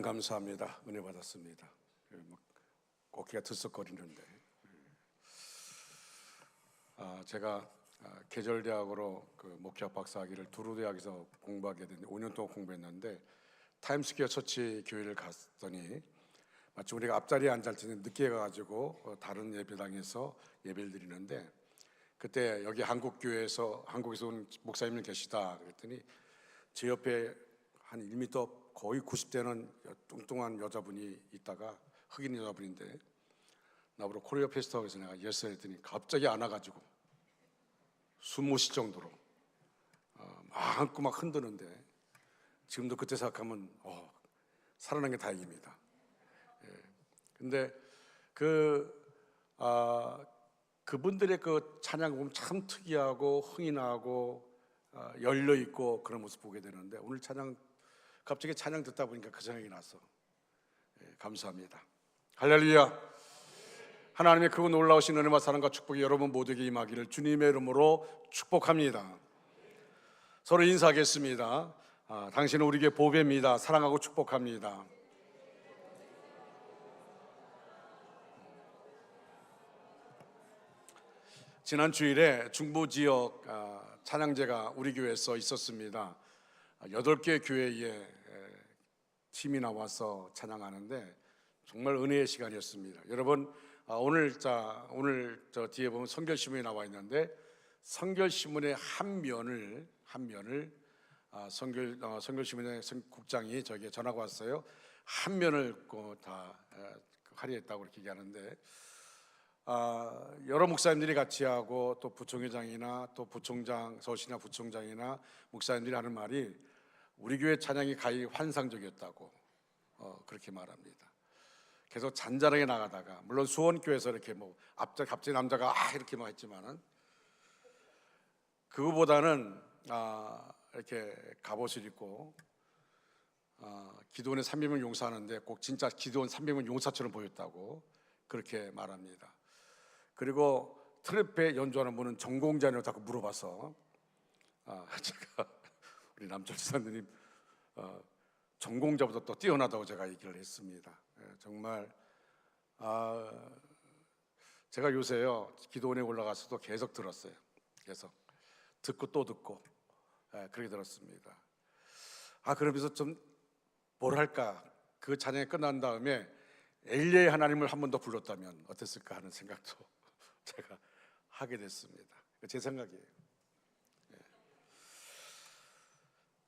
감사합니다. 은혜 받았습니다. 어깨가 들썩거리는데 제가 계절대학으로 목회학 박사학위를 두루대학에서 공부하게 됐는데 5년 동안 공부했는데 타임스퀘어 처치 교회를 갔더니 마치 우리가 앞자리에 앉을 때는 늦게 가가지고 다른 예배당에서 예배를 드리는데 그때 여기 한국에서 온 목사님이 계시다 그랬더니 제 옆에 한 1m 거의 90대는 뚱뚱한 여자분이 있다가 흑인 여자분인데 나보고 코리아 페스티벌에서 내가 예스 했더니 갑자기 안아가지고 숨 못 쉴 정도로 막 안고 막 흔드는데 지금도 그때 생각하면 살아난 게 다행입니다. 근데 그분들의 그 찬양 보면 참 특이하고 흥이 나고 열려 있고 그런 모습 보게 되는데 오늘 갑자기 찬양 듣다 보니까 그 생각이 나서 감사합니다. 할렐루야. 하나님의 그 놀라우신 은혜와 사랑과 축복이 여러분 모두에게 임하기를 주님의 이름으로 축복합니다. 서로 인사하겠습니다. 당신은 우리에게 보배입니다. 사랑하고 축복합니다. 지난 주일에 중부 지역 찬양제가 우리 교회에서 있었습니다. 8개 교회에 팀이 나와서 찬양하는데 정말 은혜의 시간이었습니다. 여러분 오늘 저 뒤에 보면 선결신문이 나와 있는데 선결신문의 한 면을 선결신문의 국장이 저에게 전화가 왔어요. 한 면을 다 할애했다고 이렇게 얘기하는데 여러 목사님들이 같이 하고 또 부총회장이나 또 부총장, 서울시나 부총장이나 목사님들이 하는 말이 우리 교회 찬양이 가히 환상적이었다고 그렇게 말합니다. 계속 잔잔하게 나가다가 물론 수원교회에서 이렇게 갑자기 남자가 이렇게 막 했지만은 그거보다는 이렇게 갑옷을 입고 기도원의 300명 용사하는데 꼭 진짜 기도원 300명 용사처럼 보였다고 그렇게 말합니다. 그리고 트럼펫 연주하는 분은 전공자냐고 자꾸 물어봐서 제가 우리 남철 지사님 전공자보다 또 뛰어나다고 제가 얘기를 했습니다. 정말 제가 요새요 기도원에 올라가서도 계속 들었어요. 계속 듣고 또 듣고 그렇게 들었습니다. 그러면서 좀 뭐랄까 그 찬양이 끝난 다음에 엘리야의 하나님을 한 번 더 불렀다면 어땠을까 하는 생각도 제가 하게 됐습니다. 제 생각이에요.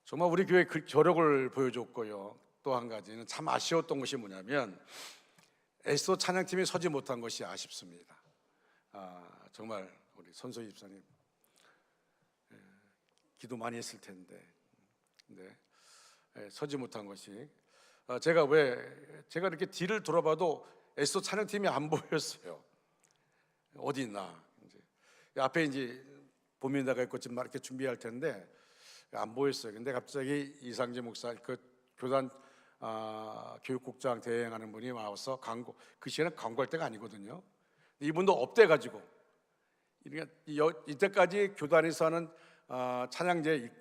정말 우리 교회 그 저력을 보여줬고요. 또 한 가지는 참 아쉬웠던 것이 뭐냐면 에스더 찬양팀이 서지 못한 것이 아쉽습니다. 정말 우리 선소희 집사님 기도 많이 했을 텐데 근데 서지 못한 것이 제가 이렇게 뒤를 돌아봐도 에스더 찬양팀이 안 보였어요. 어디 있나 이제 앞에 이제 보민다가 있고 지금 이렇게 준비할 텐데 안 보였어요. 근데 갑자기 이상재 목사 그 교단 교육국장 대행하는 분이 나와서 그 시간에 광고할 때가 아니거든요. 이분도 업돼가지고 이때까지 교단에서 하는 찬양제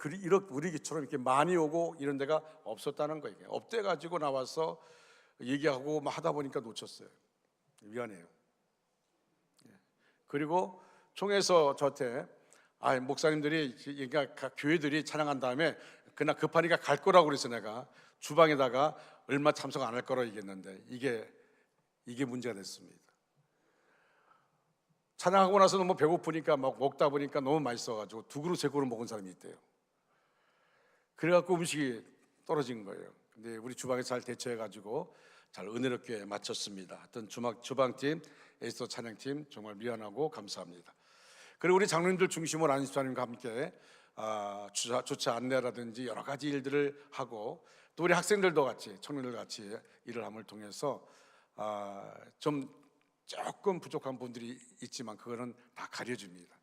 우리처럼 이렇게 많이 오고 이런 데가 없었다는 거예요. 업돼가지고 나와서 얘기하고 막 하다 보니까 놓쳤어요. 미안해요. 그리고 총회에서 저한테 목사님들이 그러니까 교회들이 찬양한 다음에 그날 급하니까 갈 거라고 그래서 내가 주방에다가 얼마 참석 안 할 거라고 얘기했는데 이게 문제가 됐습니다. 찬양하고 나서 너무 배고프니까 막 먹다 보니까 너무 맛있어가지고 2그릇 3그릇 먹은 사람이 있대요. 그래갖고 음식이 떨어진 거예요. 근데 우리 주방에 잘 대처해가지고 잘 은혜롭게 마쳤습니다. 하여튼 주방팀, 에스더 찬양팀 정말 미안하고 감사합니다. 그리고 우리 장로님들 중심으로 안수사님과 함께 주차 안내라든지 여러 가지 일들을 하고 또 우리 학생들도 같이 청년들 같이 일을 함을 통해서 조금 부족한 분들이 있지만 그거는 다 가려줍니다.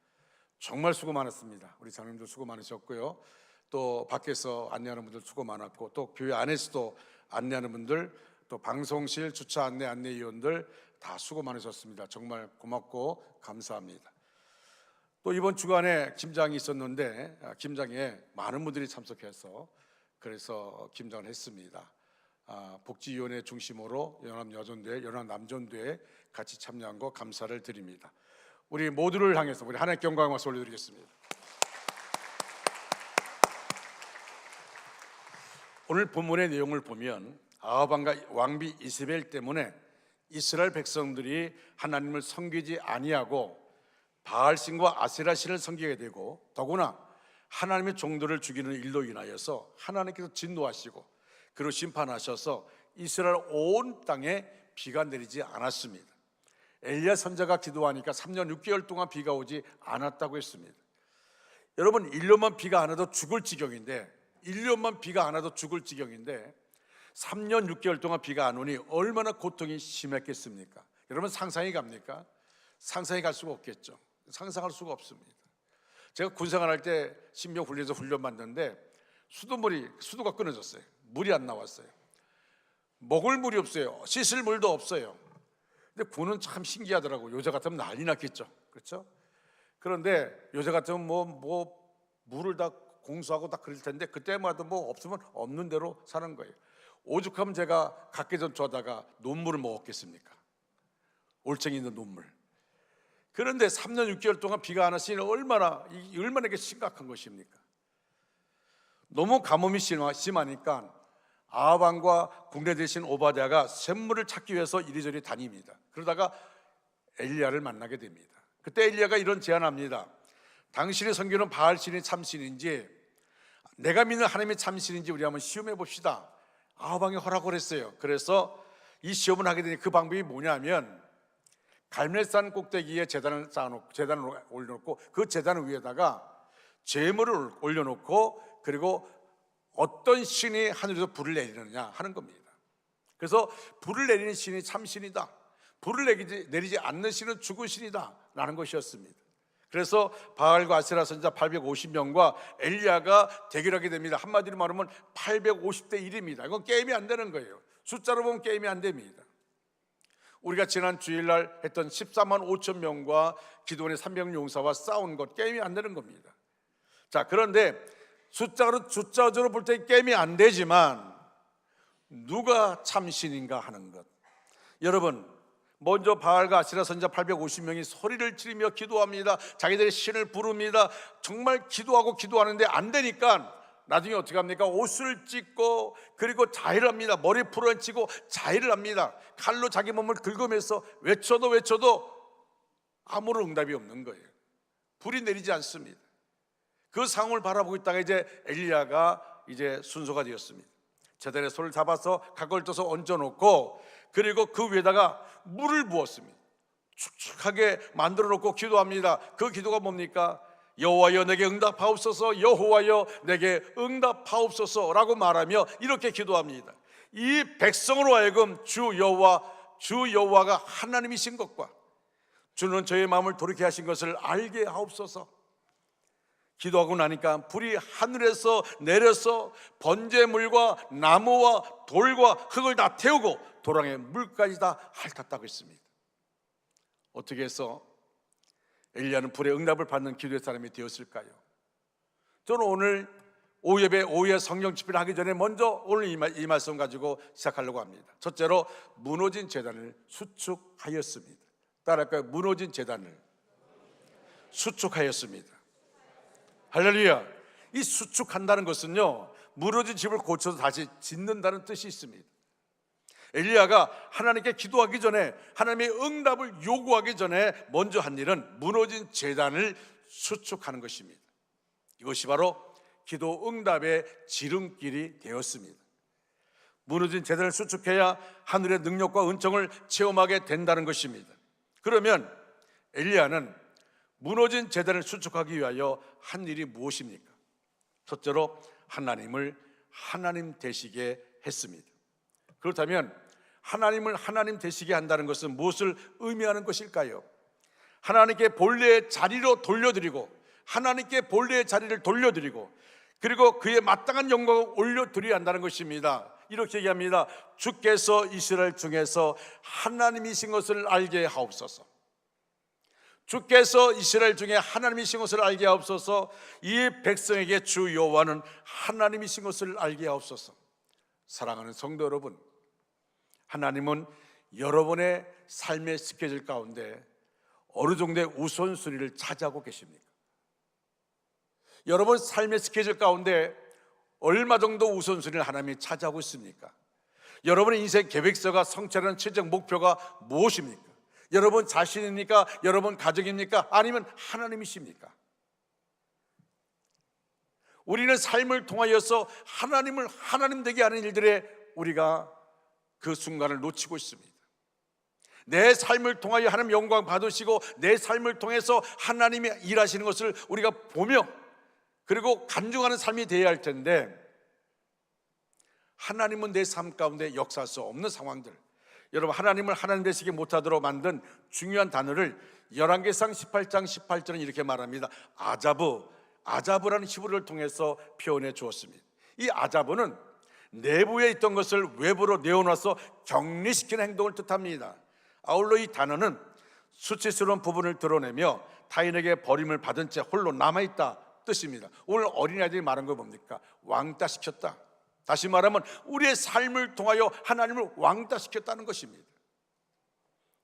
정말 수고 많았습니다. 우리 장로님들 수고 많으셨고요. 또 밖에서 안내하는 분들 수고 많았고 또 교회 안에서도 안내하는 분들 또 방송실 주차 안내위원들 다 수고 많으셨습니다. 정말 고맙고 감사합니다. 또 이번 주간에 김장이 있었는데 김장에 많은 분들이 참석해서 그래서 김장을 했습니다. 복지위원회 중심으로 연합여전대회, 연합남전대회 같이 참여한 거 감사를 드립니다. 우리 모두를 향해서 우리 하나님께 영광과 박수 올려드리겠습니다. 오늘 본문의 내용을 보면 아합 왕비 이세벨 때문에 이스라엘 백성들이 하나님을 섬기지 아니하고 바알신과 아세라신을 섬기게 되고, 더구나 하나님의 종들을 죽이는 일로 인하여서 하나님께서 진노하시고 그리고 심판하셔서 이스라엘 온 땅에 비가 내리지 않았습니다. 엘리야 선지자가 기도하니까 3년 6개월 동안 비가 오지 않았다고 했습니다. 여러분, 1년만 비가 안 와도 죽을 지경인데 1년만 비가 안 와도 죽을 지경인데 3년 6개월 동안 비가 안 오니 얼마나 고통이 심했겠습니까? 여러분, 상상이 갑니까? 상상이 갈 수가 없겠죠. 상상할 수가 없습니다. 제가 군생활할 때 신병 훈련에서 훈련 받는데 수도가 끊어졌어요. 물이 안 나왔어요. 먹을 물이 없어요. 씻을 물도 없어요. 근데 군은 참 신기하더라고요. 요새 같으면 난리 났겠죠. 그렇죠? 그런데 요새 같으면 뭐 물을 다 공수하고 다 그럴 텐데 그때마다 뭐 없으면 없는 대로 사는 거예요. 오죽하면 제가 각개전투 하다가 논물을 먹었겠습니까? 올챙이 있는 논물. 그런데 3년 6개월 동안 비가 안 왔으니 얼마나 이게 심각한 것입니까? 너무 가뭄이 심하니까 아합 왕과 국내 대신 오바댜가 샘물을 찾기 위해서 이리저리 다닙니다. 그러다가 엘리야를 만나게 됩니다. 그때 엘리야가 이런 제안합니다. 당신의 선교는 바알신이 참신인지 내가 믿는 하나님이 참신인지 우리 한번 시험해 봅시다. 아합 왕이 허락을 했어요. 그래서 이 시험을 하게 되니 그 방법이 뭐냐면 갈멜산 꼭대기에 재단을 올려놓고 그 재단 위에다가 제물을 올려놓고 그리고 어떤 신이 하늘에서 불을 내리느냐 하는 겁니다. 그래서 불을 내리는 신이 참신이다, 불을 내리지 않는 신은 죽은 신이다 라는 것이었습니다. 그래서 바알과 아세라 선지자 850명과 엘리야가 대결하게 됩니다. 한마디로 말하면 850대 1입니다. 이건 게임이 안 되는 거예요. 숫자로 보면 게임이 안 됩니다. 우리가 지난 주일날 했던 14만 5천 명과 기도원의 300용사와 싸운 것, 게임이 안 되는 겁니다. 자, 그런데 숫자적으로 볼 때 게임이 안 되지만 누가 참신인가 하는 것. 여러분, 먼저 바알과 아세라 선지자 850명이 소리를 지르며 기도합니다. 자기들의 신을 부릅니다. 정말 기도하는데 안 되니까 나중에 어떻게 합니까? 옷을 찢고 그리고 자해를 합니다. 머리 풀어치고 자해를 합니다. 칼로 자기 몸을 긁으면서 외쳐도 아무런 응답이 없는 거예요. 불이 내리지 않습니다. 그 상황을 바라보고 있다가 이제 엘리야가 이제 순서가 되었습니다. 제단에 손을 잡아서 각을 떠서 얹어놓고 그리고 그 위에다가 물을 부었습니다. 축축하게 만들어 놓고 기도합니다. 그 기도가 뭡니까? 여호와여 내게 응답하옵소서, 여호와여 내게 응답하옵소서라고 말하며 이렇게 기도합니다. 이 백성으로 하여금 주 여호와가 하나님이신 것과 주는 저의 마음을 돌이게 하신 것을 알게 하옵소서. 기도하고 나니까 불이 하늘에서 내려서 번제물과 나무와 돌과 흙을 다 태우고 도랑에 물까지 다 핥았다고 했습니다. 어떻게 해서 엘리야는 불의 응답을 받는 기도의 사람이 되었을까요? 저는 오늘 오후에 성경 집회를 하기 전에 먼저 오늘 이 말씀 가지고 시작하려고 합니다. 첫째로 무너진 제단을 수축하였습니다. 따라할까요? 무너진 제단을 수축하였습니다. 할렐루야. 이 수축한다는 것은요, 무너진 집을 고쳐서 다시 짓는다는 뜻이 있습니다. 엘리야가 하나님께 기도하기 전에, 하나님의 응답을 요구하기 전에 먼저 한 일은 무너진 제단을 수축하는 것입니다. 이것이 바로 기도 응답의 지름길이 되었습니다. 무너진 제단을 수축해야 하늘의 능력과 은총을 체험하게 된다는 것입니다. 그러면 엘리야는 무너진 제단을 수축하기 위하여 한 일이 무엇입니까? 첫째로 하나님을 하나님 되시게 했습니다. 그렇다면 하나님을 하나님 되시게 한다는 것은 무엇을 의미하는 것일까요? 하나님께 본래의 자리로 돌려드리고, 하나님께 본래의 자리를 돌려드리고, 그리고 그의 마땅한 영광을 올려드려야 한다는 것입니다. 이렇게 얘기합니다. 주께서 이스라엘 중에서 하나님이신 것을 알게 하옵소서. 주께서 이스라엘 중에 하나님이신 것을 알게 하옵소서. 이 백성에게 주 여호와는 하나님이신 것을 알게 하옵소서. 사랑하는 성도 여러분, 하나님은 여러분의 삶의 스케줄 가운데 어느 정도의 우선순위를 차지하고 계십니까? 여러분 삶의 스케줄 가운데 얼마 정도 우선순위를 하나님이 차지하고 있습니까? 여러분의 인생 계획서가 성취하는 최종 목표가 무엇입니까? 여러분 자신입니까? 여러분 가족입니까? 아니면 하나님이십니까? 우리는 삶을 통하여서 하나님을 하나님 되게 하는 일들에 우리가 그 순간을 놓치고 있습니다. 내 삶을 통하여 하나님 영광 받으시고 내 삶을 통해서 하나님이 일하시는 것을 우리가 보며 그리고 간증하는 삶이 되어야 할 텐데, 하나님은 내 삶 가운데 역사할 수 없는 상황들, 여러분 하나님을 하나님 되시게 못하도록 만든 중요한 단어를 열왕기상 18장 18절은 이렇게 말합니다. 아자브라는 히브리어를 통해서 표현해 주었습니다. 이 아자브는 내부에 있던 것을 외부로 내어놔서 격리시키는 행동을 뜻합니다. 아울러 이 단어는 수치스러운 부분을 드러내며 타인에게 버림을 받은 채 홀로 남아있다 뜻입니다. 오늘 어린아이들이 말한 거 뭡니까? 왕따시켰다. 다시 말하면 우리의 삶을 통하여 하나님을 왕따시켰다는 것입니다.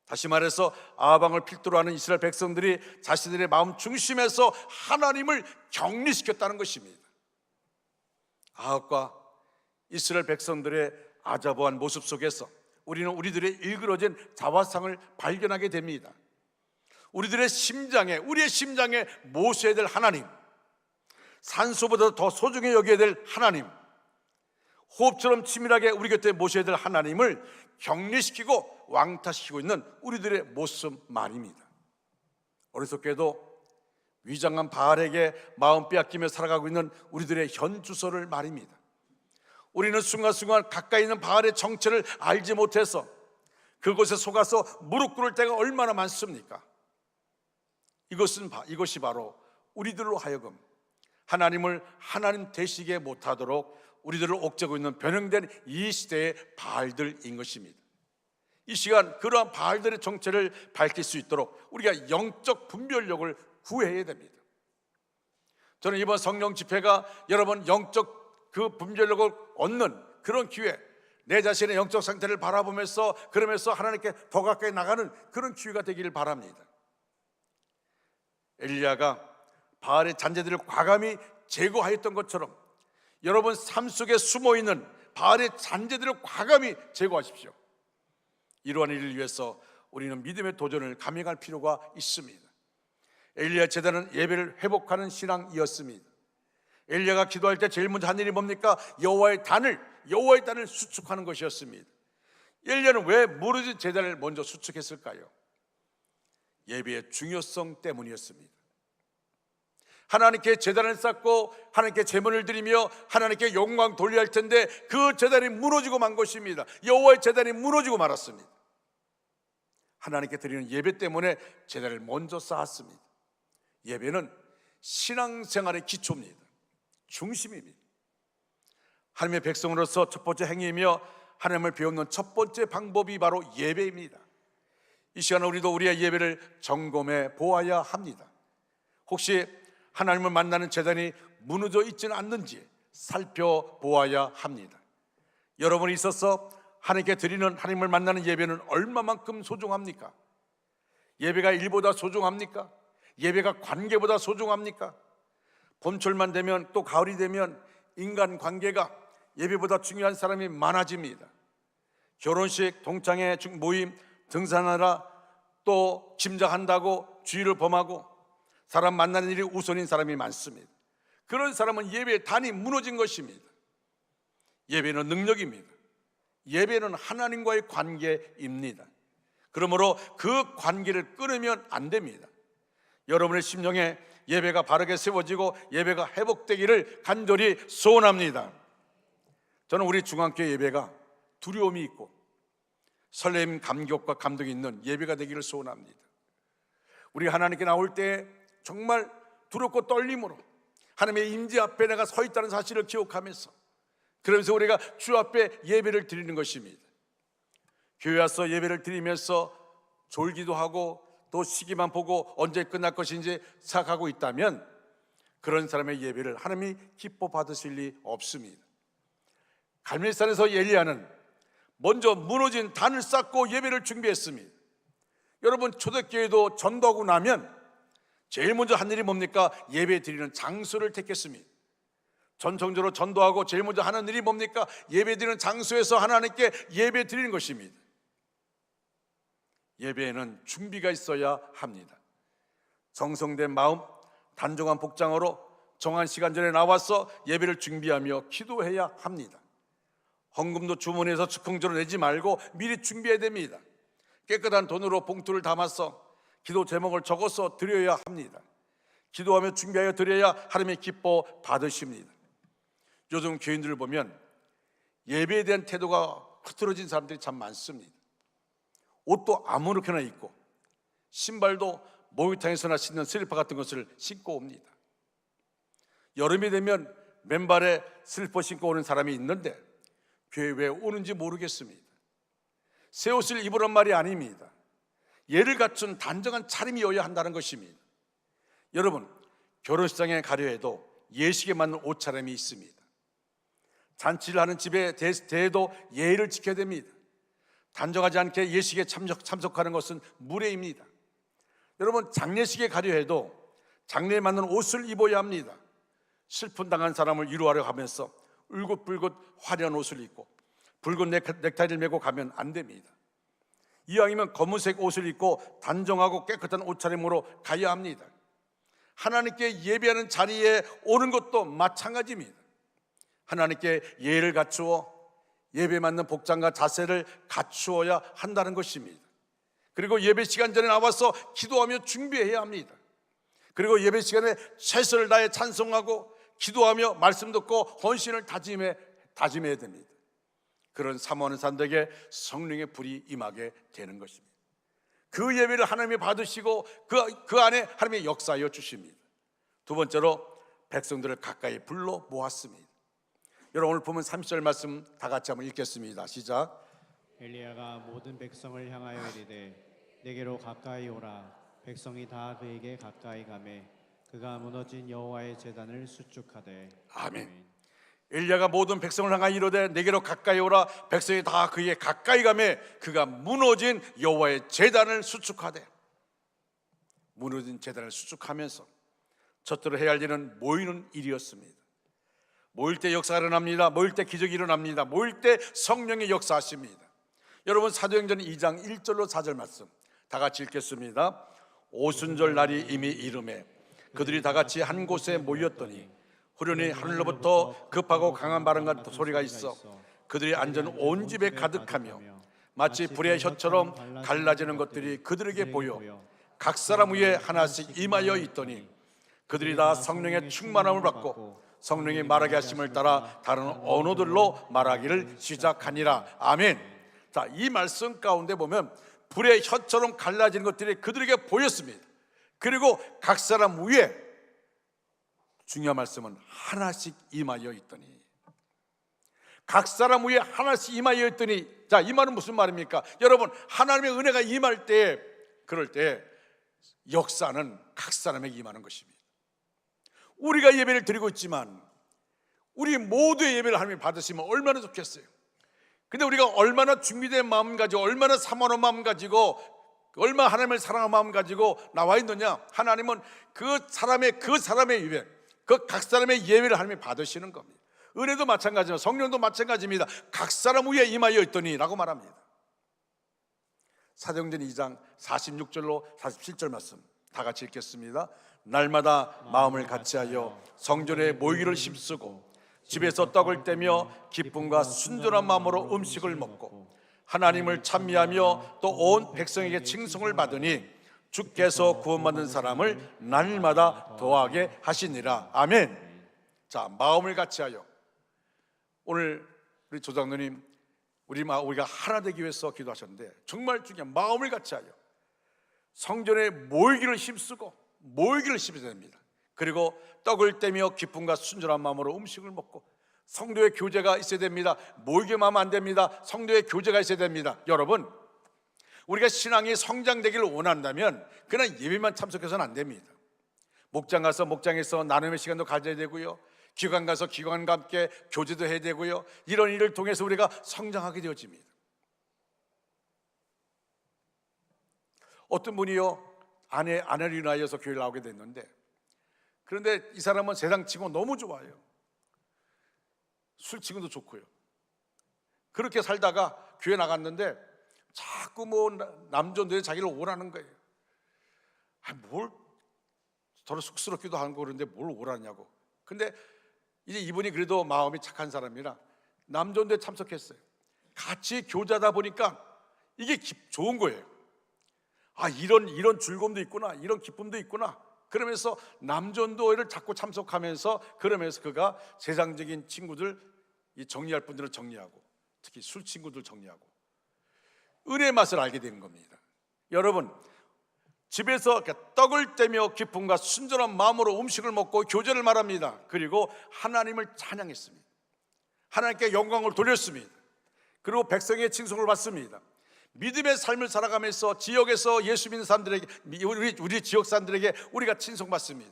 다시 말해서 아방을 필두로 하는 이스라엘 백성들이 자신들의 마음 중심에서 하나님을 격리시켰다는 것입니다. 아합과 이스라엘 백성들의 아자부한 모습 속에서 우리는 우리들의 일그러진 자화상을 발견하게 됩니다. 우리의 심장에 모셔야 될 하나님, 산소보다 더 소중히 여겨야 될 하나님, 호흡처럼 치밀하게 우리 곁에 모셔야 될 하나님을 격리시키고 왕따시키고 있는 우리들의 모습 말입니다. 어리석게도 위장한 바알에게 마음 빼앗기며 살아가고 있는 우리들의 현주소를 말입니다. 우리는 순간순간 가까이 있는 바알의 정체를 알지 못해서 그곳에 속아서 무릎 꿇을 때가 얼마나 많습니까? 이것이 바로 우리들로 하여금 하나님을 하나님 되시게 못하도록 우리들을 옥죄고 있는 변형된 이 시대의 바알들인 것입니다. 이 시간 그러한 바알들의 정체를 밝힐 수 있도록 우리가 영적 분별력을 구해야 됩니다. 저는 이번 성령 집회가 여러분 영적 그 분별력을 얻는 그런 기회, 내 자신의 영적 상태를 바라보면서 그러면서 하나님께 더 가까이 나가는 그런 기회가 되기를 바랍니다. 엘리야가 바알의 잔재들을 과감히 제거하였던 것처럼 여러분 삶 속에 숨어있는 바알의 잔재들을 과감히 제거하십시오. 이러한 일을 위해서 우리는 믿음의 도전을 감행할 필요가 있습니다. 엘리야 제단은 예배를 회복하는 신앙이었습니다. 엘리야가 기도할 때 제일 먼저 한 일이 뭡니까? 여호와의 단을 수축하는 것이었습니다. 엘리야는 왜 무너진 제단을 먼저 수축했을까요? 예배의 중요성 때문이었습니다. 하나님께 제단을 쌓고 하나님께 제물을 드리며 하나님께 영광 돌려야 할 텐데 그 제단이 무너지고 만 것입니다. 여호와의 제단이 무너지고 말았습니다. 하나님께 드리는 예배 때문에 제단을 먼저 쌓았습니다. 예배는 신앙생활의 기초입니다. 중심입니다. 하나님의 백성으로서 첫 번째 행위이며 하나님을 배우는 첫 번째 방법이 바로 예배입니다. 이 시간에 우리도 우리의 예배를 점검해 보아야 합니다. 혹시 하나님을 만나는 제단이 무너져 있지는 않는지 살펴보아야 합니다. 여러분이 있어서 하나님께 드리는 하나님을 만나는 예배는 얼마만큼 소중합니까? 예배가 일보다 소중합니까? 예배가 관계보다 소중합니까? 봄철만 되면 또 가을이 되면 인간 관계가 예배보다 중요한 사람이 많아집니다. 결혼식, 동창회 모임, 등산하라 또 짐작한다고 주의를 범하고 사람 만나는 일이 우선인 사람이 많습니다. 그런 사람은 예배의 단이 무너진 것입니다. 예배는 능력입니다. 예배는 하나님과의 관계입니다. 그러므로 그 관계를 끊으면 안 됩니다. 여러분의 심령에 예배가 바르게 세워지고 예배가 회복되기를 간절히 소원합니다. 저는 우리 중앙교회 예배가 두려움이 있고 설렘, 감격과 감동이 있는 예배가 되기를 소원합니다. 우리 하나님께 나올 때 정말 두렵고 떨림으로 하나님의 임재 앞에 내가 서 있다는 사실을 기억하면서 그러면서 우리가 주 앞에 예배를 드리는 것입니다. 교회 와서 예배를 드리면서 졸기도 하고 또 시기만 보고 언제 끝날 것인지 생각하고 있다면 그런 사람의 예배를 하나님이 기뻐 받으실 리 없습니다. 갈멜산에서 엘리야는 먼저 무너진 단을 쌓고 예배를 준비했습니다. 여러분, 초대교회도 전도하고 나면 제일 먼저 한 일이 뭡니까? 예배 드리는 장소를 택했습니다. 전통적으로 전도하고 제일 먼저 하는 일이 뭡니까? 예배 드리는 장소에서 하나님께 예배 드리는 것입니다. 예배에는 준비가 있어야 합니다. 정성된 마음, 단정한 복장으로 정한 시간 전에 나와서 예배를 준비하며 기도해야 합니다. 헌금도 주머니에서 즉흥적으로 내지 말고 미리 준비해야 됩니다. 깨끗한 돈으로 봉투를 담아서 기도 제목을 적어서 드려야 합니다. 기도하며 준비하여 드려야 하나님의 기뻐 받으십니다. 요즘 교인들을 보면 예배에 대한 태도가 흐트러진 사람들이 참 많습니다. 옷도 아무렇게나 입고 신발도 목욕탕에서나 신는 슬리퍼 같은 것을 신고 옵니다. 여름이 되면 맨발에 슬리퍼 신고 오는 사람이 있는데 교회 왜 오는지 모르겠습니다. 새 옷을 입으란 말이 아닙니다. 예를 갖춘 단정한 차림이어야 한다는 것입니다. 여러분, 결혼식장에 가려 해도 예식에 맞는 옷차림이 있습니다. 잔치를 하는 집에 대해도 예의를 지켜야 됩니다. 단정하지 않게 예식에 참석하는 것은 무례입니다. 여러분, 장례식에 가려 해도 장례에 맞는 옷을 입어야 합니다. 슬픔 당한 사람을 위로하려 하면서 울긋불긋 화려한 옷을 입고 붉은 넥타이를 메고 가면 안 됩니다. 이왕이면 검은색 옷을 입고 단정하고 깨끗한 옷차림으로 가야 합니다. 하나님께 예배하는 자리에 오는 것도 마찬가지입니다. 하나님께 예를 갖추어 예배에 맞는 복장과 자세를 갖추어야 한다는 것입니다. 그리고 예배 시간 전에 나와서 기도하며 준비해야 합니다. 그리고 예배 시간에 최선을 다해 찬송하고 기도하며 말씀 듣고 헌신을 다짐해야 됩니다. 그런 사모하는 사람들에게 성령의 불이 임하게 되는 것입니다. 그 예배를 하나님이 받으시고 그 안에 하나님이 역사하여 주십니다. 두 번째로 백성들을 가까이 불러 모았습니다. 여러분, 오늘 보면 30절 말씀 다 같이 한번 읽겠습니다. 시작. 엘리야가 모든 백성을 향하여 이르되 내게로 가까이 오라. 백성이 다 그에게 가까이 가매 그가 무너진 여호와의 제단을 수축하되. 아멘. 엘리야가 모든 백성을 향하여 이르되 내게로 가까이 오라. 백성이 다 그에게 가까이 가매 그가 무너진 여호와의 제단을 수축하되. 무너진 제단을 수축하면서 첫째로 해야 할 일은 모이는 일이었습니다. 모일 때 역사가 일어납니다. 모일 때 기적이 일어납니다. 모일 때 성령의 역사하십니다. 여러분, 사도행전 2장 1절로 4절 말씀 다 같이 읽겠습니다. 오순절 날이 이미 이르매 그들이 다 같이 한 곳에 모였더니 후련히 하늘로부터 급하고 강한 바람과 소리가 있어 그들이 앉은 온 집에 가득하며 마치 불의 혀처럼 갈라지는 것들이 그들에게 보여 각 사람 위에 하나씩 임하여 있더니 그들이 다 성령의 충만함을 받고 성령이 말하게 하심을 따라 다른 언어들로 말하기를 시작하니라. 아멘. 자, 이 말씀 가운데 보면 불의 혀처럼 갈라지는 것들이 그들에게 보였습니다. 그리고 각 사람 위에, 중요한 말씀은 하나씩 임하여 있더니, 각 사람 위에 하나씩 임하여 있더니, 자, 이 말은 무슨 말입니까? 여러분, 하나님의 은혜가 임할 때, 그럴 때 역사는 각 사람에게 임하는 것입니다. 우리가 예배를 드리고 있지만 우리 모두의 예배를 하나님이 받으시면 얼마나 좋겠어요. 근데 우리가 얼마나 준비된 마음 가지고, 얼마나 사모하는 마음 가지고, 얼마나 하나님을 사랑하는 마음 가지고 나와 있느냐. 하나님은 그 사람의 예배, 그 각 사람의 예배를 하나님이 받으시는 겁니다. 은혜도 마찬가지입니다. 성령도 마찬가지입니다. 각 사람 위에 임하여 있더니 라고 말합니다. 사도행전 2장 46절로 47절 말씀 다 같이 읽겠습니다. 날마다 마음을 같이하여 성전에 모이기를 힘쓰고 집에서 떡을 떼며 기쁨과 순전한 마음으로 음식을 먹고 하나님을 찬미하며 또 온 백성에게 칭송을 받으니 주께서 구원받는 사람을 날마다 더하게 하시니라. 아멘. 자, 마음을 같이하여. 오늘 우리 조장로님 우리가 하나 되기 위해서 기도하셨는데 정말 중요한 마음을 같이하여 성전에 모이기를 힘쓰고 모이기를 힘써야 됩니다. 그리고 떡을 떼며 기쁨과 순전한 마음으로 음식을 먹고 성도의 교제가 있어야 됩니다. 모이기만 하면 안 됩니다. 성도의 교제가 있어야 됩니다. 여러분, 우리가 신앙이 성장되기를 원한다면 그냥 예배만 참석해서는 안 됩니다. 목장 가서 목장에서 나눔의 시간도 가져야 되고요, 기관 가서 기관과 함께 교제도 해야 되고요. 이런 일을 통해서 우리가 성장하게 되어집니다. 어떤 분이요, 아내를 인하여서 교회를 나오게 됐는데, 그런데 이 사람은 세상 치고 너무 좋아요. 술 치고도 좋고요. 그렇게 살다가 교회 나갔는데 자꾸 뭐 남전도에 자기를 오라는 거예요. 뭘 서로 쑥스럽기도 하고 그런데 뭘 오라냐고. 근데 이제 이분이 그래도 마음이 착한 사람이라 남전도에 참석했어요. 같이 교제하다 보니까 이게 좋은 거예요. 이런 즐거움도 있구나, 이런 기쁨도 있구나. 그러면서 남전도회를 자꾸 참석하면서, 그러면서 그가 세상적인 친구들, 이 정리할 분들을 정리하고, 특히 술 친구들 정리하고 은혜의 맛을 알게 되는 겁니다. 여러분, 집에서 이렇게 떡을 떼며 기쁨과 순전한 마음으로 음식을 먹고 교제를 말합니다. 그리고 하나님을 찬양했습니다. 하나님께 영광을 돌렸습니다. 그리고 백성의 칭송을 받습니다. 믿음의 삶을 살아가면서 지역에서 예수 믿는 사람들에게, 우리 지역 사람들에게 우리가 칭송받습니다.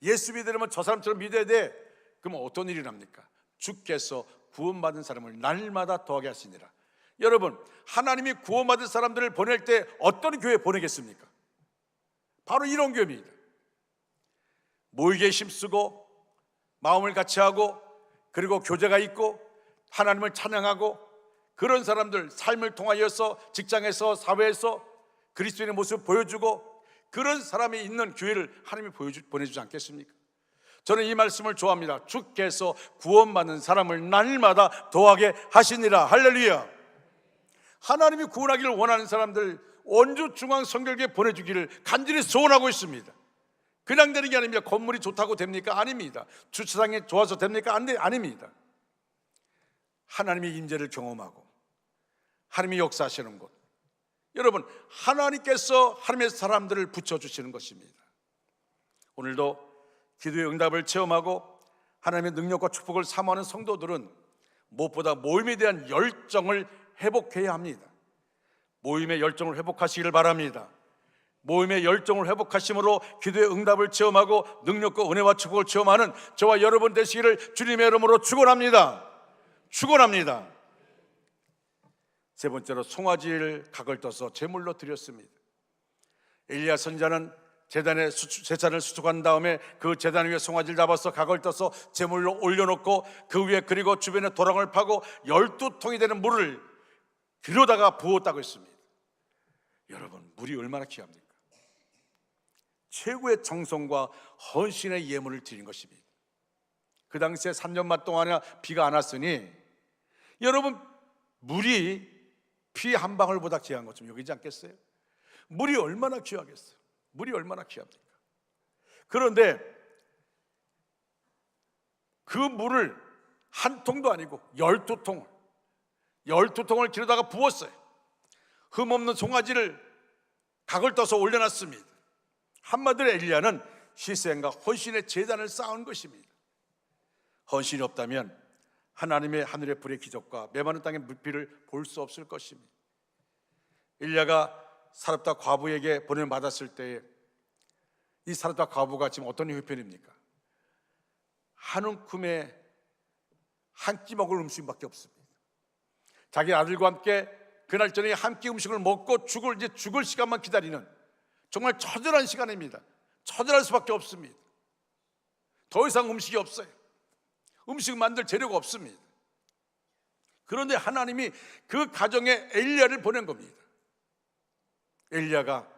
예수 믿으려면 저 사람처럼 믿어야 돼. 그러면 어떤 일이 납니까? 주께서 구원받은 사람을 날마다 더하게 하시니라. 여러분, 하나님이 구원받은 사람들을 보낼 때 어떤 교회 보내겠습니까? 바로 이런 교회입니다. 모이게 힘쓰고 마음을 같이 하고, 그리고 교제가 있고 하나님을 찬양하고, 그런 사람들 삶을 통하여서 직장에서 사회에서 그리스도인의 모습을 보여주고, 그런 사람이 있는 교회를 하나님이 보내주지 않겠습니까? 저는 이 말씀을 좋아합니다. 주께서 구원받는 사람을 날마다 더하게 하시니라. 할렐루야. 하나님이 구원하기를 원하는 사람들 원주 중앙성결교회 보내주기를 간절히 소원하고 있습니다. 그냥 되는 게 아닙니다. 건물이 좋다고 됩니까? 아닙니다. 주차장이 좋아서 됩니까? 아닙니다. 하나님의 임재를 경험하고 하나님이 역사하시는 곳, 여러분, 하나님께서 하나님의 사람들을 붙여주시는 것입니다. 오늘도 기도의 응답을 체험하고 하나님의 능력과 축복을 사모하는 성도들은 무엇보다 모임에 대한 열정을 회복해야 합니다. 모임의 열정을 회복하시기를 바랍니다. 모임의 열정을 회복하심으로 기도의 응답을 체험하고 능력과 은혜와 축복을 체험하는 저와 여러분 되시기를 주님의 이름으로 축원합니다. 축원합니다. 세 번째로 송아지를 각을 떠서 제물로 드렸습니다. 엘리야 선지자는 제단에 제찬을 수축한 다음에 그 제단 위에 송아지를 잡아서 각을 떠서 제물로 올려놓고 그 위에 그리고 주변에 도랑을 파고 12통이 되는 물을 들여다가 부었다고 했습니다. 여러분, 물이 얼마나 귀합니까? 최고의 정성과 헌신의 예물을 드린 것입니다. 그 당시에 3년만 동안이나 비가 안 왔으니 여러분, 물이 피 한 방울보다 귀한 것 좀 여기지 않겠어요? 물이 얼마나 귀하겠어요? 물이 얼마나 귀합니까? 그런데 그 물을 한 통도 아니고 12통을 길에다가 부었어요. 흠없는 송아지를 각을 떠서 올려놨습니다. 한마디로 엘리야는 희생과 헌신의 제단을 쌓은 것입니다. 헌신이 없다면 하나님의 하늘의 불의 기적과 메마른 땅의 물비를 볼 수 없을 것입니다. 엘리야가 사렙다 과부에게 보냄을 받았을 때에 이 사렙다 과부가 지금 어떤 형편입니까? 한 움큼에 한 끼 먹을 음식밖에 없습니다. 자기 아들과 함께 그날 저녁에 한 끼 음식을 먹고 죽을 시간만 기다리는 정말 처절한 시간입니다. 처절할 수밖에 없습니다. 더 이상 음식이 없어요. 음식 만들 재료가 없습니다. 그런데 하나님이 그 가정에 엘리야를 보낸 겁니다. 엘리야가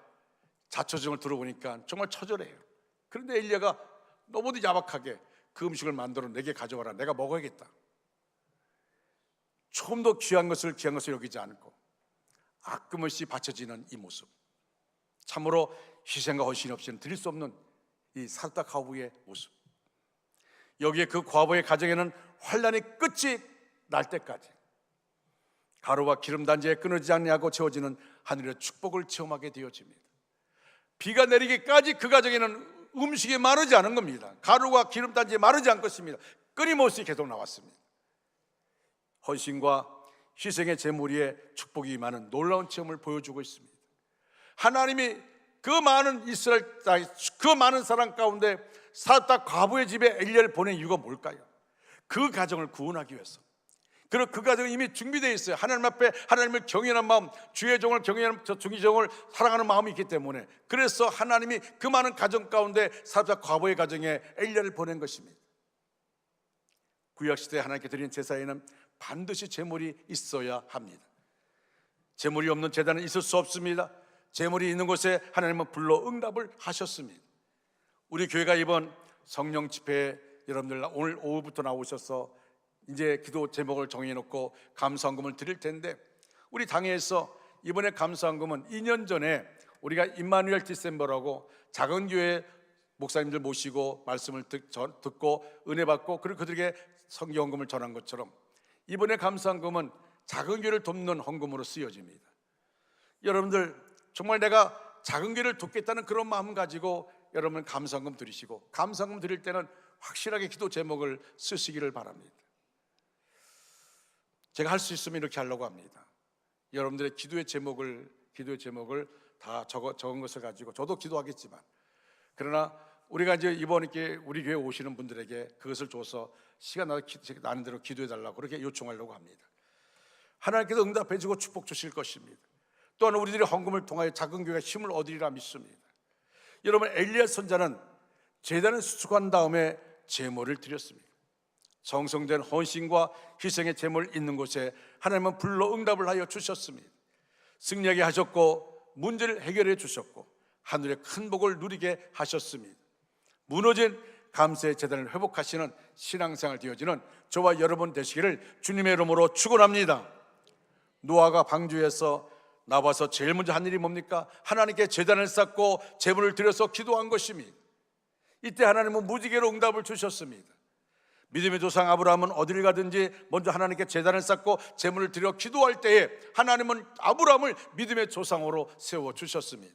자초지종을 들어보니까 정말 처절해요. 그런데 엘리야가 너무도 야박하게 그 음식을 만들어 내게 가져와라, 내가 먹어야겠다. 조금 더 귀한 것을 여기지 않고 아낌없이 바쳐지는 이 모습, 참으로 희생과 헌신 없이는 드릴 수 없는 이 사렙다 과부의 모습. 여기에 그 과부의 가정에는 환난이 끝이 날 때까지 가루와 기름 단지에 끊어지지 않냐고 채워지는 하늘의 축복을 체험하게 되어집니다. 비가 내리기까지 그 가정에는 음식이 마르지 않은 겁니다. 가루와 기름 단지에 마르지 않을 것입니다. 끊임없이 계속 나왔습니다. 헌신과 희생의 제물 위에 축복이 임하는 놀라운 체험을 보여주고 있습니다. 하나님이 그 많은 이스라엘 땅, 그 많은 사람 가운데 사렙다 과부의 집에 엘리야를 보낸 이유가 뭘까요? 그 가정을 구원하기 위해서. 그리고 그 가정은 이미 준비되어 있어요. 하나님 앞에 하나님을 경외하는 마음, 주의 종을 경외하는 주의 종을 사랑하는 마음이 있기 때문에, 그래서 하나님이 그 많은 가정 가운데 사렙다 과부의 가정에 엘리야를 보낸 것입니다. 구약시대에 하나님께 드리는 제사에는 반드시 제물이 있어야 합니다. 제물이 없는 제단은 있을 수 없습니다. 제물이 있는 곳에 하나님은 불러 응답을 하셨습니다. 우리 교회가 이번 성령 집회에 여러분들 오늘 오후부터 나오셔서 이제 기도 제목을 정해놓고 감사헌금을 드릴 텐데, 우리 당회에서 이번에 감사헌금은 2년 전에 우리가 임마누엘 디셈버라고 작은 교회 목사님들 모시고 말씀을 듣고 은혜 받고 그리고 그들에게 성경헌금을 전한 것처럼, 이번에 감사헌금은 작은 교회를 돕는 헌금으로 쓰여집니다. 여러분들 정말 내가 작은 교회를 돕겠다는 그런 마음 가지고 여러분 감사헌금 드리시고, 감사헌금 드릴 때는 확실하게 기도 제목을 쓰시기를 바랍니다. 제가 할 수 있으면 이렇게 하려고 합니다. 여러분들의 기도의 제목을 다 적은 것을 가지고, 저도 기도하겠지만, 그러나 우리가 이제 이번 이렇게 우리 교회 오시는 분들에게 그것을 줘서 시간 나는 대로 기도해 달라고 그렇게 요청하려고 합니다. 하나님께서 응답해 주고 축복 주실 것입니다. 또한 우리들의 헌금을 통하여 작은 교회가 힘을 얻으리라 믿습니다. 여러분, 엘리야 선자는 제단을 수축한 다음에 제물을 드렸습니다. 정성된 헌신과 희생의 제물 있는 곳에 하나님은 불러 응답을 하여 주셨습니다. 승리하게 하셨고 문제를 해결해 주셨고 하늘의 큰 복을 누리게 하셨습니다. 무너진 감사의 제단을 회복하시는 신앙생활 되어지는 저와 여러분 되시기를 주님의 이름으로 축원합니다. 노아가 방주에서 나와서 제일 먼저 한 일이 뭡니까? 하나님께 제단을 쌓고 제물을 드려서 기도한 것입니다. 이때 하나님은 무지개로 응답을 주셨습니다. 믿음의 조상 아브라함은 어디를 가든지 먼저 하나님께 제단을 쌓고 제물을 드려 기도할 때에 하나님은 아브라함을 믿음의 조상으로 세워주셨습니다.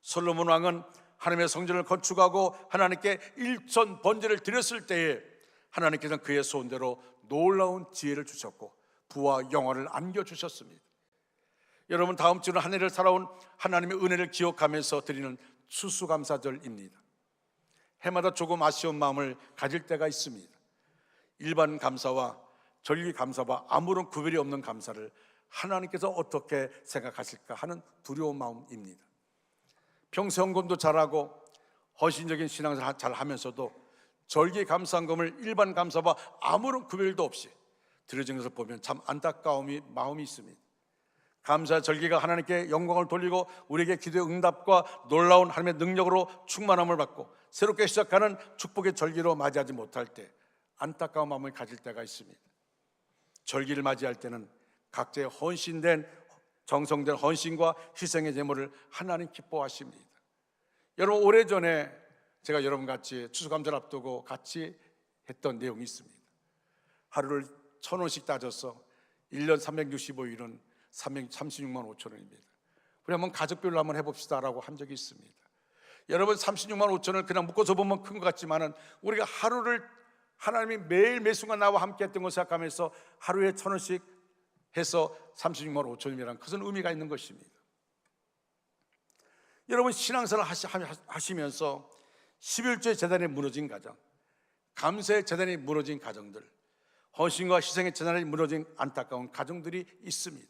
솔로몬 왕은 하나님의 성전을 건축하고 하나님께 일천 번제를 드렸을 때에 하나님께서는 그의 소원대로 놀라운 지혜를 주셨고 부와 영화를 안겨주셨습니다. 여러분, 다음 주는 한 해를 살아온 하나님의 은혜를 기억하면서 드리는 추수감사절입니다. 해마다 조금 아쉬운 마음을 가질 때가 있습니다. 일반 감사와 절기 감사와 아무런 구별이 없는 감사를 하나님께서 어떻게 생각하실까 하는 두려운 마음입니다. 평소 헌금도 잘하고 헌신적인 신앙을 잘 하면서도 절기 감사헌금을 일반 감사와 아무런 구별도 없이 드려진 것을 보면 참 안타까움이 마음이 있습니다. 감사 절기가 하나님께 영광을 돌리고 우리에게 기도의 응답과 놀라운 하나님의 능력으로 충만함을 받고 새롭게 시작하는 축복의 절기로 맞이하지 못할 때 안타까운 마음을 가질 때가 있습니다. 절기를 맞이할 때는 각자의 헌신된 정성된 헌신과 희생의 제물을 하나님 기뻐하십니다. 여러분, 오래전에 제가 여러분 같이 추수감사를 앞두고 같이 했던 내용이 있습니다. 하루를 1,000원씩 따져서 1년 365일은 36만 5천 원입니다. 우리 한번 가족별로 한번 해봅시다라고 한 적이 있습니다. 여러분, 36만 5천 원을 그냥 묶어서 보면 큰 것 같지만은 우리가 하루를 하나님이 매일 매 순간 나와 함께 했던 것을 생각하면서 하루에 1,000원씩 해서 36만 5천 원이라는 큰 의미가 있는 것입니다. 여러분, 신앙생활 하시면서 11조의 재단이 무너진 가정, 감사의 재단이 무너진 가정들, 헌신과 희생의 재단이 무너진 안타까운 가정들이 있습니다.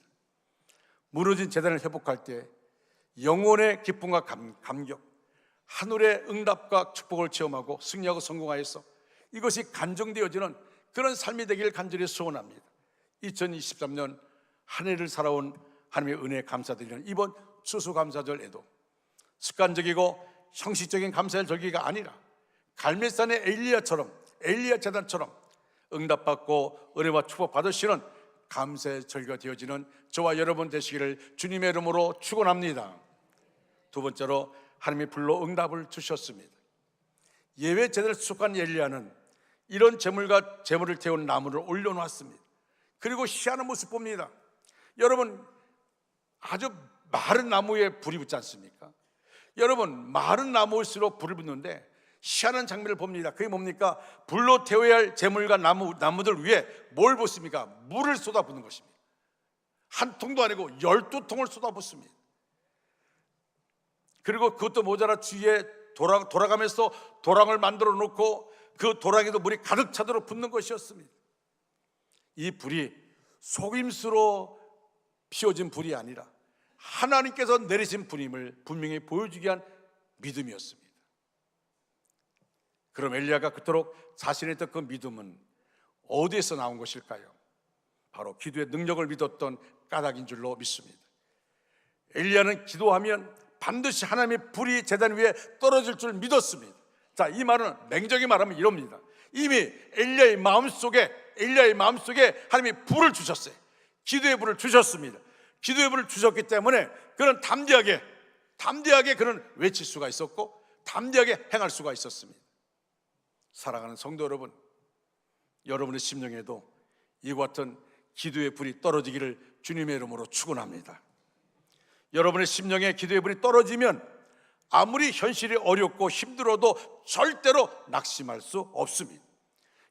무너진 재단을 회복할 때 영혼의 기쁨과 감격, 하늘의 응답과 축복을 체험하고 승리하고 성공하여서 이것이 간증되어지는 그런 삶이 되기를 간절히 소원합니다. 2023년 한 해를 살아온 하나님의 은혜에 감사드리는 이번 추수감사절에도 습관적이고 형식적인 감사의 절기가 아니라 갈멜산의 엘리야 제단처럼 응답받고 은혜와 축복 받으시는 감사의 절기가 되어지는 저와 여러분 되시기를 주님의 이름으로 축원합니다. 두 번째로 하나님이 불러 응답을 주셨습니다. 예외 제단을 수속한 엘리야는 이런 제물을 태운 나무를 올려놓았습니다. 그리고 희한한 모습 봅니다. 여러분, 아주 마른 나무에 불이 붙지 않습니까? 여러분, 마른 나무일수록 불을 붙는데 희한한 장면을 봅니다. 그게 뭡니까? 불로 태워야 할 제물과 나무들 위에 뭘 붓습니까? 물을 쏟아붓는 것입니다. 한 통도 아니고 12통을 쏟아붓습니다. 그리고 그것도 모자라 주위에 돌아가면서 도랑을 만들어 놓고 그 도랑에도 물이 가득 차도록 붓는 것이었습니다. 이 불이 속임수로 피워진 불이 아니라 하나님께서 내리신 불임을 분명히 보여주기 위한 믿음이었습니다. 그럼 엘리야가 그토록 자신의 그 믿음은 어디에서 나온 것일까요? 바로 기도의 능력을 믿었던 까닭인 줄로 믿습니다. 엘리야는 기도하면 반드시 하나님의 불이 제단 위에 떨어질 줄 믿었습니다. 자, 이 말은 냉정히 말하면 이럽니다. 이미 엘리야의 마음속에 하나님이 불을 주셨어요. 기도의 불을 주셨습니다. 기도의 불을 주셨기 때문에 그는 담대하게 그는 외칠 수가 있었고 담대하게 행할 수가 있었습니다. 사랑하는 성도 여러분, 여러분의 심령에도 이와 같은 기도의 불이 떨어지기를 주님의 이름으로 축원합니다. 여러분의 심령에 기도의 불이 떨어지면 아무리 현실이 어렵고 힘들어도 절대로 낙심할 수 없습니다.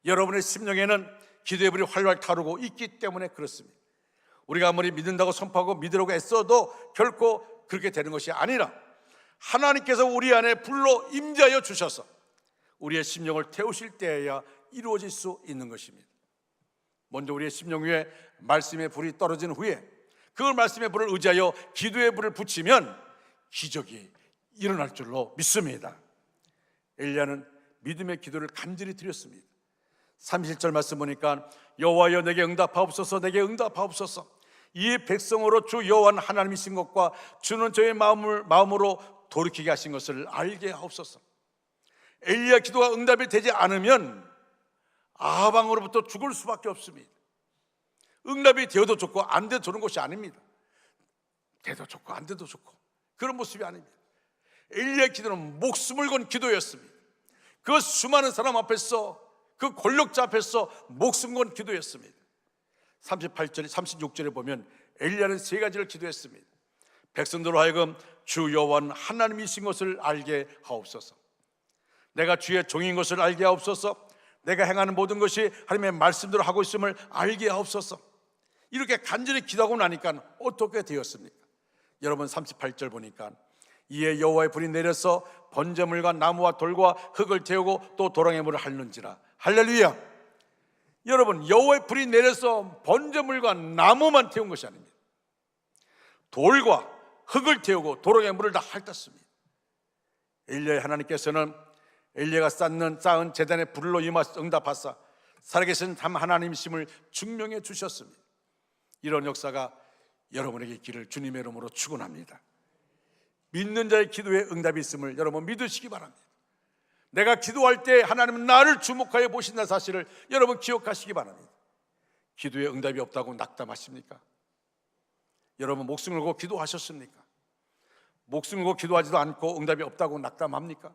여러분의 심령에는 기도의 불이 활활 타오르고 있기 때문에 그렇습니다. 우리가 아무리 믿는다고 선포하고 믿으려고 애써도 결코 그렇게 되는 것이 아니라 하나님께서 우리 안에 불로 임재하여 주셔서 우리의 심령을 태우실 때에야 이루어질 수 있는 것입니다. 먼저 우리의 심령 위에 말씀의 불이 떨어진 후에 그 말씀의 불을 의지하여 기도의 불을 붙이면 기적이 일어날 줄로 믿습니다. 엘리야는 믿음의 기도를 간절히 드렸습니다. 31절 말씀 보니까 여호와여 내게 응답하옵소서, 내게 응답하옵소서. 이 백성으로 주 여호와는 하나님이신 것과 주는 저의 마음으로 돌이키게 하신 것을 알게 하옵소서. 엘리야 기도가 응답이 되지 않으면 아방으로부터 죽을 수밖에 없습니다. 응답이 되어도 좋고 안 돼도 좋은 것이 아닙니다. 돼도 좋고 안 돼도 좋고 그런 모습이 아닙니다. 엘리야의 기도는 목숨을 건 기도였습니다. 그 수많은 사람 앞에서, 그 권력자 앞에서 목숨 건 기도였습니다. 38절, 36절에 보면 엘리야는 세 가지를 기도했습니다. 백성들로 하여금 주 여호와는 하나님이신 것을 알게 하옵소서. 내가 주의 종인 것을 알게 하옵소서. 내가 행하는 모든 것이 하나님의 말씀대로 하고 있음을 알게 하옵소서. 이렇게 간절히 기도하고 나니까 어떻게 되었습니까? 여러분 38절 보니까 이에 여호와의 불이 내려서 번제물과 나무와 돌과 흙을 태우고 또 도랑의 물을 핥는지라. 할렐루야. 여러분, 여호와의 불이 내려서 번제물과 나무만 태운 것이 아닙니다. 돌과 흙을 태우고 도랑의 물을 다 핥았습니다. 엘리야의 하나님께서는 엘리야가 쌓은 제단에 불로 임하사 응답하사 살아계신 참 하나님이심을 증명해 주셨습니다. 이런 역사가 여러분에게 있기를 주님의 이름으로 축원합니다. 믿는 자의 기도에 응답이 있음을 여러분 믿으시기 바랍니다. 내가 기도할 때 하나님은 나를 주목하여 보신다는 사실을 여러분 기억하시기 바랍니다. 기도에 응답이 없다고 낙담하십니까? 여러분 목숨 걸고 기도하셨습니까? 목숨 걸고 기도하지도 않고 응답이 없다고 낙담합니까?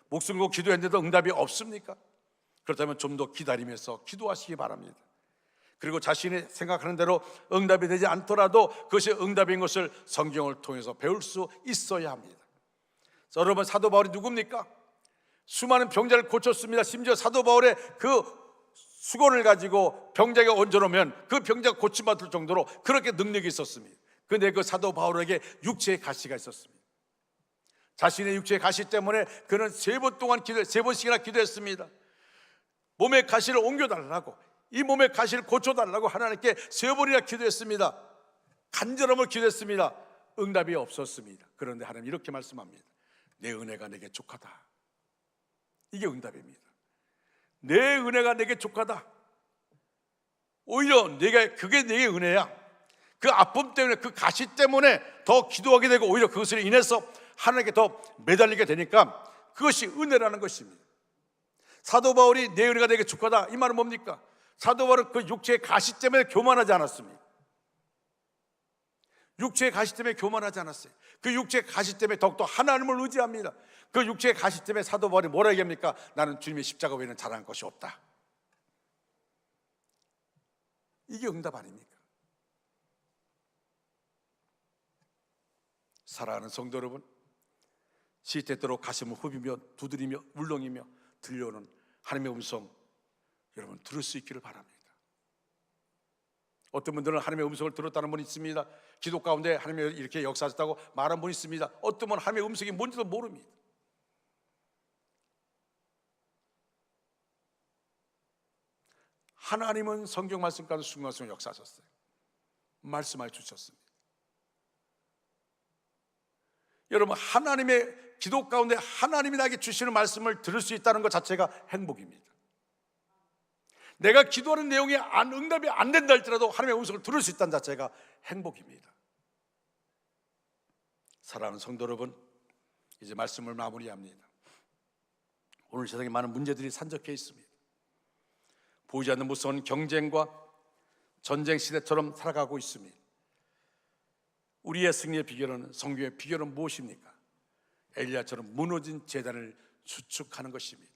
목숨 걸고 기도했는데도 응답이 없습니까? 그렇다면 좀 더 기다리면서 기도하시기 바랍니다. 그리고 자신이 생각하는 대로 응답이 되지 않더라도 그것이 응답인 것을 성경을 통해서 배울 수 있어야 합니다. 자, 여러분 사도 바울이 누굽니까? 수많은 병자를 고쳤습니다. 심지어 사도 바울의 그 수건을 가지고 병자가 얹어놓으면 그 병자가 고침받을 정도로 그렇게 능력이 있었습니다. 그런데 그 사도 바울에게 육체의 가시가 있었습니다. 자신의 육체의 가시 때문에 그는 3번 동안 3번씩이나 기도했습니다. 몸의 가시를 옮겨달라고, 이 몸의 가시를 고쳐달라고 하나님께 3번이나 기도했습니다. 간절함을 기도했습니다. 응답이 없었습니다. 그런데 하나님 이렇게 말씀합니다. 내 은혜가 내게 족하다. 이게 응답입니다. 내 은혜가 내게 족하다. 오히려 그게 내게 은혜야. 그 아픔 때문에, 그 가시 때문에 더 기도하게 되고 오히려 그것을 인해서 하나님께 더 매달리게 되니까 그것이 은혜라는 것입니다. 사도 바울이 내 은혜가 내게 족하다, 이 말은 뭡니까? 사도 바울은 그 육체의 가시 때문에 교만하지 않았습니다. 육체의 가시 때문에 교만하지 않았어요. 그 육체의 가시 때문에 더욱더 하나님을 의지합니다. 그 육체의 가시 때문에 사도 바울이 뭐라 얘기합니까? 나는 주님의 십자가 외에는 잘한 것이 없다. 이게 응답 아닙니까? 사랑하는 성도 여러분, 시때때로 가슴을 후비며 두드리며 울렁이며 들려오는 하나님의 음성 여러분 들을 수 있기를 바랍니다. 어떤 분들은 하나님의 음성을 들었다는 분이 있습니다. 기도 가운데 하나님이 이렇게 역사하셨다고 말한 분이 있습니다. 어떤 분은 하나님의 음성이 뭔지도 모릅니다. 하나님은 성경 말씀 가운데 순간순간 역사하셨어요. 말씀하여 주셨습니다. 여러분, 하나님의 기도 가운데 하나님이 나에게 주시는 말씀을 들을 수 있다는 것 자체가 행복입니다. 내가 기도하는 내용이 응답이 안 된다 할지라도 하나님의 음성을 들을 수 있다는 자체가 행복입니다. 사랑하는 성도 여러분, 이제 말씀을 마무리합니다. 오늘 세상에 많은 문제들이 산적해 있습니다. 보이지 않는 무서운 경쟁과 전쟁 시대처럼 살아가고 있습니다. 우리의 승리의 비결은, 성경의 비결은 무엇입니까? 엘리야처럼 무너진 제단을 수축하는 것입니다.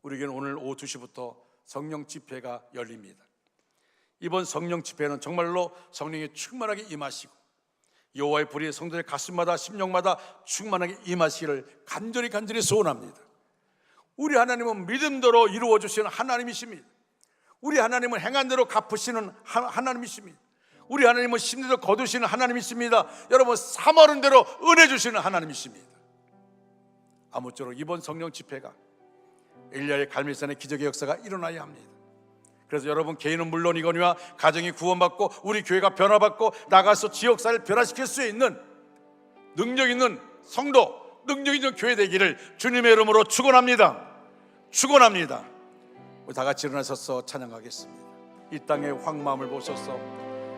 우리에게는 오늘 오후 2시부터 성령 집회가 열립니다. 이번 성령 집회는 정말로 성령이 충만하게 임하시고 여호와의 불이 성도의 가슴마다 심령마다 충만하게 임하시기를 간절히 소원합니다. 우리 하나님은 믿음대로 이루어주시는 하나님이십니다. 우리 하나님은 행한 대로 갚으시는 하나님이십니다. 우리 하나님은 심리도 거두시는 하나님이십니다. 여러분, 삼하는 대로 은혜 주시는 하나님이십니다. 아무쪼록 이번 성령 집회가 엘리야의 갈멜산의 기적의 역사가 일어나야 합니다. 그래서 여러분 개인은 물론이거니와 가정이 구원받고 우리 교회가 변화받고 나가서 지역사회를 변화시킬 수 있는 능력 있는 성도, 능력 있는 교회 되기를 주님의 이름으로 축원합니다. 축원합니다. 우리 다 같이 일어나셔서 찬양하겠습니다. 이 땅의 황마음을 보셔서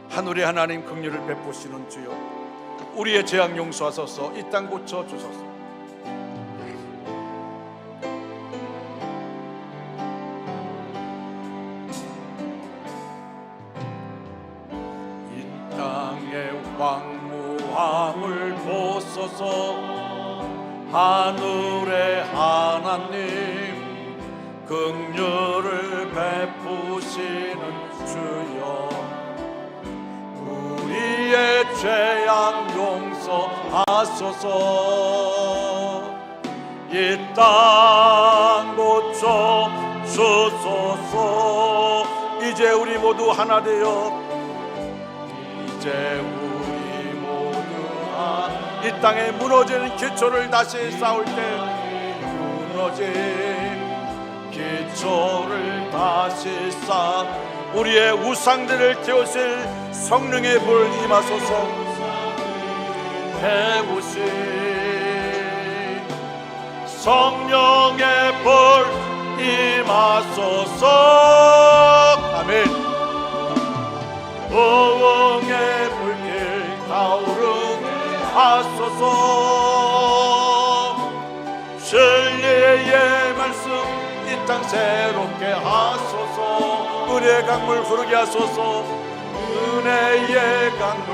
하늘의 하나님 긍휼을 베푸시는 주여, 우리의 죄악 용서하소서. 이 땅 고쳐 주소서. 이 땅의 황무함을 보소서. 하늘의 하나님 긍휼을 베푸시는 주여, 우리의 죄악 용서하소서. 이 땅 고쳐 주소서. 이제 우리 모두 하나 되어, 이제 우리 모두 이 땅에 무너진 기초를 다시 쌓을 때, 무너진 기초를 다시 쌓아 우리의 우상들을 태우실 성령의 불 임하소서. 태우신 성령의 불 임하소서. 아멘. 부흥의 불길 타오르게 하소서. 진리의 말씀 이 땅 새롭게 하소서. 은혜의 강물 흐르게 하소서. 은혜의 강물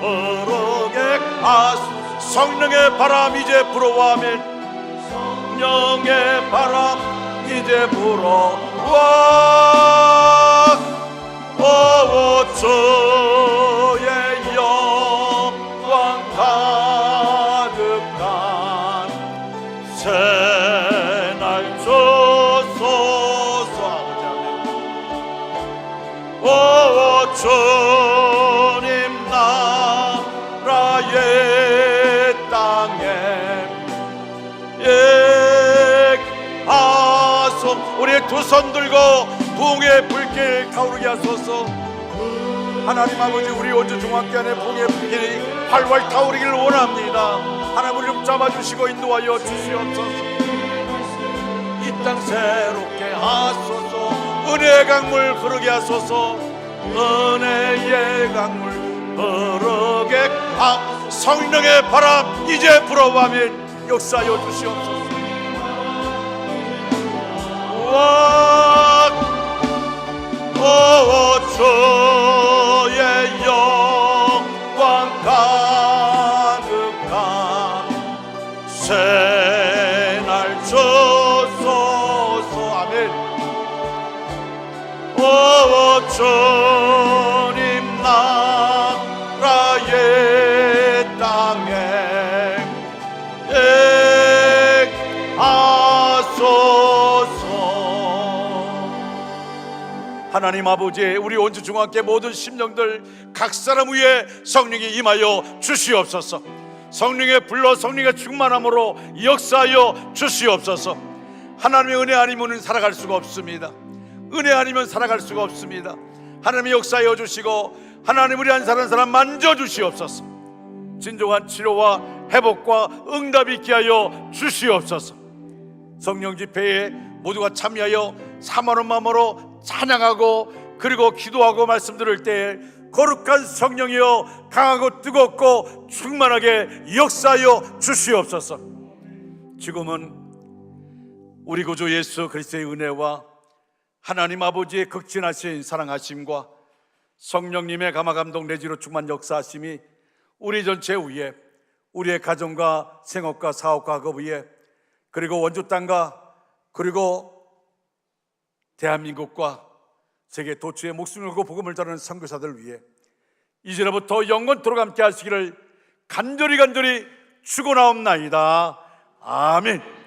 흐르게 하소서. 성령의 바람 이제 불어와. 아멘. 성령의 바람 이제 불어와. 오 주의 영광 가득한 새날 주소서. 오 주님 나라의 땅에 하소. 우리의 두 손 들고 부흥의 불길 타오르게 하소서. 하나님 아버지, 우리 온주 중앙교 안에 부흥의 불길이 활활 타오르기를 원합니다. 하나님 우리 좀 잡아주시고 인도하여 주시옵소서. 이 땅 새롭게 하소서. 은혜의 강물 흐르게 하소서. 은혜의 강물 흐르게 성령의 바람 이제 불어와면 역사하여 주시옵소서. 오 주의 영광 가득한 새날 주소서. 아멘. 오 주님 나라의 땅에 하소서. 하나님 아버지, 우리 온주 중앙교회 모든 심령들 각 사람 위에 성령이 임하여 주시옵소서. 성령의 불로 성령의 충만함으로 역사하여 주시옵소서. 하나님의 은혜 아니면 살아갈 수가 없습니다. 은혜 아니면 살아갈 수가 없습니다. 하나님이 역사하여 주시고 하나님 우리 한 사람 만져주시옵소서. 진정한 치료와 회복과 응답이 있게 하여 주시옵소서. 성령 집회에 모두가 참여하여 사모하는 마음으로 찬양하고 그리고 기도하고 말씀 들을 때 거룩한 성령이여 강하고 뜨겁고 충만하게 역사하여 주시옵소서. 지금은 우리 구주 예수 그리스도의 은혜와 하나님 아버지의 극진하신 사랑하심과 성령님의 감화감동 내지로 충만 역사하심이 우리 전체 위에, 우리의 가정과 생업과 사업과 학업 위에, 그리고 원주 땅과 그리고 대한민국과 세계 도처에 목숨을 걸고 복음을 전하는 선교사들 위해 이제로부터 영원토록 함께 하시기를 간절히 축원하옵나이다. 아멘.